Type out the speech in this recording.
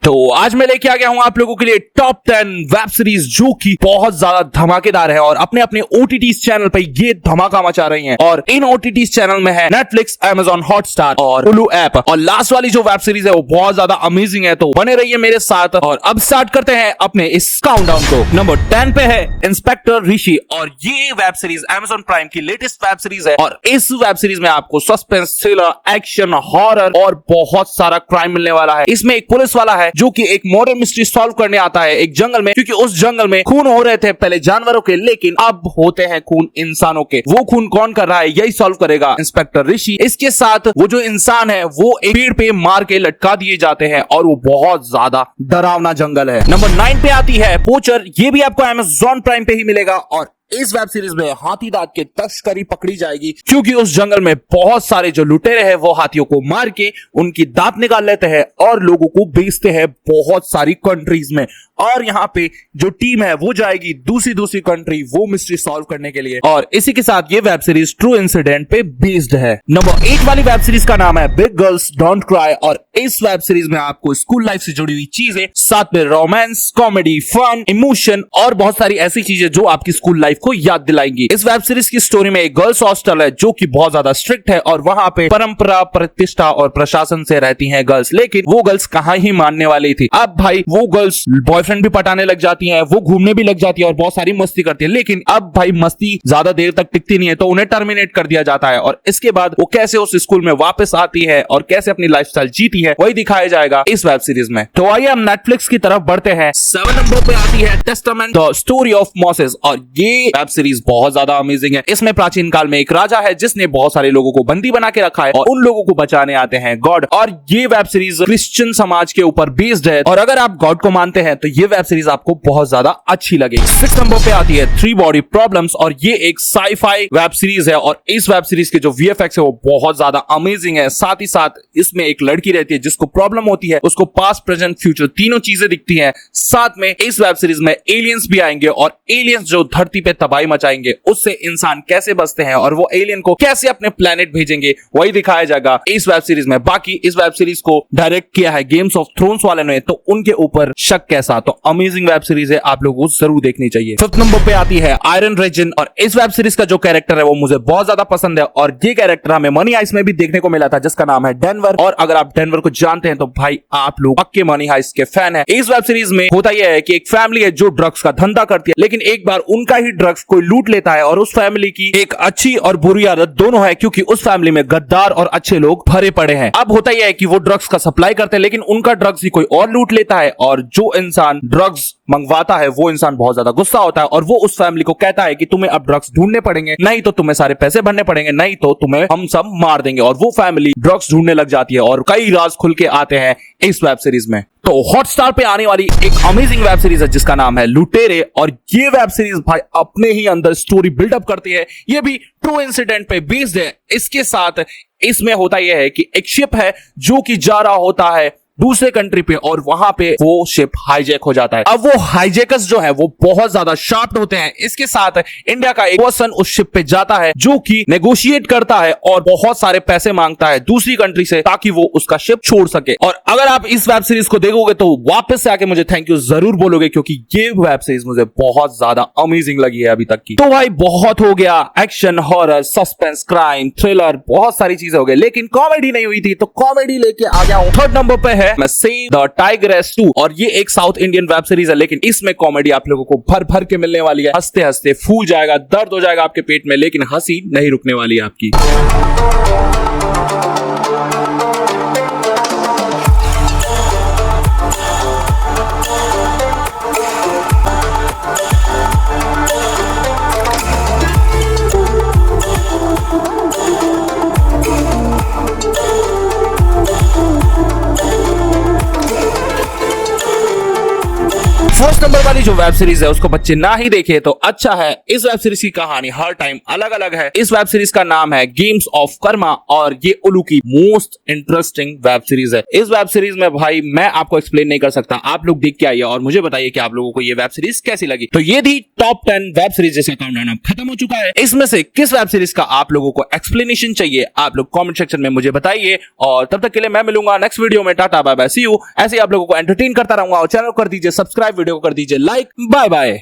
तो आज मैं लेके आ गया हूं आप लोगों के लिए टॉप 10 वेब सीरीज जो कि बहुत ज्यादा धमाकेदार है और अपने अपने ओटीटी चैनल पे ये धमाका मचा रही हैं। और इन ओटीटी चैनल में है नेटफ्लिक्स, Amazon हॉटस्टार और हुलू ऐप। और लास्ट वाली जो वेब सीरीज है वो बहुत ज्यादा अमेजिंग है, तो बने रहिए मेरे साथ। और अब स्टार्ट करते हैं अपने इस काउंटडाउन को। नंबर 10 पे है इंस्पेक्टर ऋषि और ये वेब सीरीज Amazon प्राइम की लेटेस्ट वेब सीरीज है। और इस वेब सीरीज में आपको सस्पेंस, थ्रिलर, एक्शन, हॉरर और बहुत सारा क्राइम मिलने वाला है। इसमें एक पुलिस वाला है जो कि एक मर्डर मिस्ट्री सॉल्व करने आता है एक जंगल में, क्योंकि उस जंगल में खून हो रहे थे पहले जानवरों के, लेकिन अब होते हैं खून इंसानों के। वो खून कौन कर रहा है यही सॉल्व करेगा इंस्पेक्टर ऋषि। इसके साथ वो जो इंसान है वो एक पेड़ पे मार के लटका दिए जाते हैं और वो बहुत ज्यादा डरावना जंगल है। नंबर 9 पे आती है पोचर। ये भी आपको Amazon प्राइम पे ही मिलेगा और इस वेब सीरीज में हाथी दांत के तस्करी पकड़ी जाएगी, क्योंकि उस जंगल में बहुत सारे जो लुटेरे हैं वो हाथियों को मार के उनकी दांत निकाल लेते हैं और लोगों को बेचते हैं बहुत सारी कंट्रीज में। और यहाँ पे जो टीम है वो जाएगी दूसरी कंट्री वो मिस्ट्री सॉल्व करने के लिए। और इसी के साथ ये वेब सीरीज ट्रू इंसिडेंट पे बेस्ड है। नंबर 8 वाली वेब सीरीज का नाम है बिग गर्ल्स डोंट क्राई और इस वेब सीरीज में आपको स्कूल लाइफ से जुड़ी हुई चीजें, साथ में रोमांस, कॉमेडी, फन, इमोशन और बहुत सारी ऐसी चीजें जो आपकी स्कूल लाइफ को याद दिलाएंगी। इस वेब सीरीज की स्टोरी में एक गर्ल्स हॉस्टल है जो कि बहुत ज्यादा स्ट्रिक्ट है और वहां पे परंपरा, प्रतिष्ठा और प्रशासन से रहती हैं गर्ल्स। लेकिन वो गर्ल्स कहाँ ही मानने वाली थी। अब भाई वो गर्ल्स बॉयफ्रेंड भी पटाने लग जाती हैं, वो घूमने भी लग जाती है और बहुत सारी मस्ती करती है। लेकिन अब भाई मस्ती ज्यादा देर तक टिकती नहीं है, तो उन्हें टर्मिनेट कर दिया जाता है। और इसके बाद वो कैसे उस स्कूल में वापस आती है और कैसे अपनी लाइफस्टाइल जीती है वही दिखाया जाएगा इस वेब सीरीज में। तो आइए हम नेटफ्लिक्स की तरफ बढ़ते हैं। 7 नंबर पे आती है testament the story of Moses और ये वेब सीरीज बहुत ज्यादा अमेजिंग है। इसमें प्राचीन काल में एक राजा है जिसने बहुत सारे लोगों को बंदी बना के रखा है और उन लोगों को बचाने आते हैं गॉड। और ये वेब सीरीज क्रिश्चियन समाज के ऊपर बेस्ड है और अगर आप गॉड को मानते हैं तो ये वेब सीरीज आपको बहुत ज्यादा अच्छी लगेगी। 6 नंबर पे आती है 3 बॉडी प्रॉब्लम्स और ये एक साई-फाई वेब सीरीज है और इस वेब सीरीज के जो वीएफएक्स है वो बहुत ज्यादा अमेजिंग है। साथ ही साथ इसमें एक लड़की रहती है जिसको प्रॉब्लम होती है, उसको पास्ट, प्रेजेंट, फ्यूचर तीनों चीजें दिखती हैं। साथ में इस वेब सीरीज में एलियंस भी आएंगे और एलियंस जो धरती पे तबाही मचाएंगे उससे इंसान कैसे बचते हैं और वो एलियन को कैसे अपने प्लेनेट भेजेंगे वही दिखाया जाएगा इस वेब सीरीज में। बाकी इस वेब सीरीज को डायरेक्ट किया है गेम्स ऑफ थ्रोन्स वाले ने, तो उनके ऊपर शक कैसा। तो अमेजिंग वेब सीरीज है, आप लोगों को जरूर देखनी चाहिए। 5th नंबर पे आती है आयरन रेजिन और इस वेब सीरीज का जो कैरेक्टर है वो मुझे बहुत ज्यादा पसंद है और ये कैरेक्टर हमें मनी हाइस्ट में भी देखने को मिला था जिसका नाम है डेनवर। और अगर आप डेनवर को जानते हैं तो भाई आप लोग पक्के मनी हाइस्ट के फैन है। इस वेब सीरीज में होता यह है कि एक फैमिली है जो ड्रग्स का धंधा करती है, लेकिन एक बार उनका ही ड्रग्स कोई लूट लेता है और उस फैमिली की एक अच्छी और बुरी आदत दोनों है, क्योंकि उस फैमिली में गद्दार और अच्छे लोग भरे पड़े हैं। अब होता यह है कि वो ड्रग्स का सप्लाई करते हैं लेकिन उनका ड्रग्स ही कोई और लूट लेता है और जो इंसान ड्रग्स मंगवाता है वो इंसान बहुत ज्यादा गुस्सा होता है और वो उस फैमिली को कहता है कि तुम्हें अब ड्रग्स ढूंढने पड़ेंगे, नहीं तो तुम्हें सारे पैसे भरने पड़ेंगे, नहीं तो तुम्हें हम सब मार देंगे। और वो फैमिली ड्रग्स ढूंढने लग जाती है और कई राज खुल के आते हैं इस वेब सीरीज में। तो हॉटस्टार पे आने वाली एक अमेजिंग वेब सीरीज है जिसका नाम है लुटेरे और ये वेब सीरीज भाई अपने ही अंदर स्टोरी बिल्डअप करती है। ये भी ट्रू इंसिडेंट पे बेस्ड है। इसके साथ इसमें होता यह है कि एक शिप है जो कि जा रहा होता है दूसरे कंट्री पे और वहां पे वो शिप हाईजैक हो जाता है। अब वो हाईजैकर्स जो है वो बहुत ज्यादा शार्प होते हैं। इसके साथ इंडिया का एक पर्सन उस शिप पे जाता है जो कि नेगोशिएट करता है और बहुत सारे पैसे मांगता है दूसरी कंट्री से ताकि वो उसका शिप छोड़ सके। और अगर आप इस वेब सीरीज को देखोगे तो वापस से आके मुझे थैंक यू जरूर बोलोगे, क्योंकि ये वेब सीरीज मुझे बहुत ज्यादा अमेजिंग लगी है अभी तक की। तो भाई बहुत हो गया, action, horror, suspense, crime, thriller, बहुत सारी चीजें हो गई, लेकिन कॉमेडी नहीं हुई थी, तो कॉमेडी लेके आ गया हूं। 3rd नंबर पे है सेव द टाइग्रेस 2 और ये एक साउथ इंडियन वेब सीरीज है, लेकिन इसमें कॉमेडी आप लोगों को भर भर के मिलने वाली है। हंसते हंसते फूल जाएगा, दर्द हो जाएगा आपके पेट में, लेकिन हंसी नहीं रुकने वाली है आपकी। 10 नंबर वाली जो वेब सीरीज है उसको बच्चे ना ही देखे तो अच्छा है। इस वेब सीरीज की कहानी हर टाइम अलग अलग है। इस वेब सीरीज का नाम है गेम्स ऑफ कर्मा और ये उलू की मोस्ट इंटरेस्टिंग वेब सीरीज है। इस वेब सीरीज में भाई मैं आपको एक्सप्लेन नहीं कर सकता, आप लोग देख के आइए और मुझे बताइए कि आप लोगों को ये वेब सीरीज कैसी लगी। तो ये थी टॉप 10 वेब सीरीज जिसका काउंटडाउन अब खत्म हो चुका है। इसमें से किस वेब सीरीज का आप लोगों को एक्सप्लेनेशन चाहिए आप लोग कमेंट सेक्शन में मुझे बताइए और तब तक के लिए मैं मिलूंगा नेक्स्ट वीडियो में। Tata bye bye see you. ऐसे ही आप लोगों को एंटरटेन करता रहूंगा और चैनल को कर दीजिए सब्सक्राइब, वीडियो को कर दीजिए लाइक। Bye bye.